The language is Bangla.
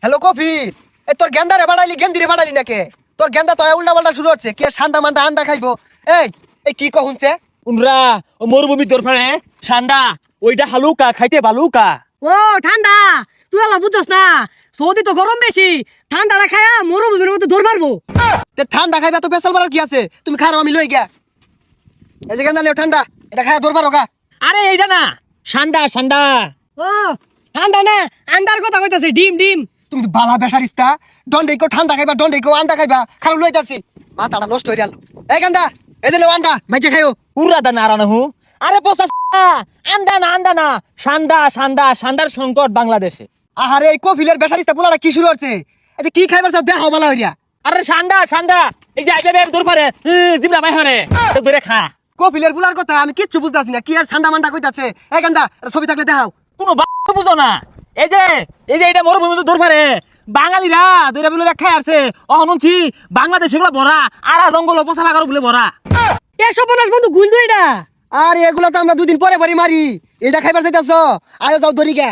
হ্যালো কফির, এ তোর গেন্দারে বাড়াইলি গেন্দিরে বাড়াইলি নাকে? তোর গেন্দা তো উল্টা পাল্টা শুরু হচ্ছে, কে ঠান্ডা মান্ডা আন্ডা খাইবো? এই এই কি কহুনছে? উনরা ও মরুভূমির দরফারে ঠান্ডা ওইটা হালুকা খাইতে বালুকা। ও ঠান্ডা, তুই আলা বুঝছস না, সৌদি তো গরম বেশি, ঠান্ডা খায়া মরুভূমির মধ্যে দৌড় মারবো। তে ঠান্ডা খাইবা তো পেছাল মারার কি আছে? তুমি খারো, আমি লই গিয়া। এই যে গেন্দা লেও ঠান্ডা, এটা খায়া দৌড় মারো গা। আরে এইটা না ঠান্ডা ঠান্ডা। ও ঠান্ডা না, আন্ডার কথা কইতাছে, ডিম ডিম। তুমি তো বালা বেসারিস্তা, দন্ডে কো ঠান্ডা খাইবা, দন্ডে কো আন্ডা খাইবা, খারো লইতাছি। মাথাটা নষ্ট হই গেল। এই গেন্দা, এই যে লেও আন্ডা, মাইজে খাইও। উড়া দা নারানা হু। আরে পোসা আন্ডা না ঠান্ডা ঠান্ডা ঠান্ডার সংকট বাংলাদেশে। আহারে এই কফিলের বেসারিস্তা পোলাটা কি শুরু হচ্ছে? এই যে কি খাইবার চাও দেখাও বালা হইয়া। আরে ঠান্ডা ঠান্ডা এই যে আইবে দরফারে জিবরা বাই হরে তো ধরে খা। কফিলের পোলার কথা আমি কিচ্ছু বুঝতাছি না, কি আর ঠান্ডা মান্ডা কইতাছে। এই গেন্দা, এটা ছবি থাকলে দেখাও। কোনো বুঝো না। এই যে এটা মরুভূমির মধ্যে দরফারে বাঙালিরা দইরা বিলে খাই আসছে। অহনছি বাংলাদেশে গুলো ভরা, আরা জঙ্গল পচা বাগার বলে ভরা। এসব বনাস বন্ধু গুল দইডা। আর এগুলা তো আমরা দুদিন পরে পরে মারি। এটা খাইবার চাইতাছ, আয়ো যাও ধরি গে।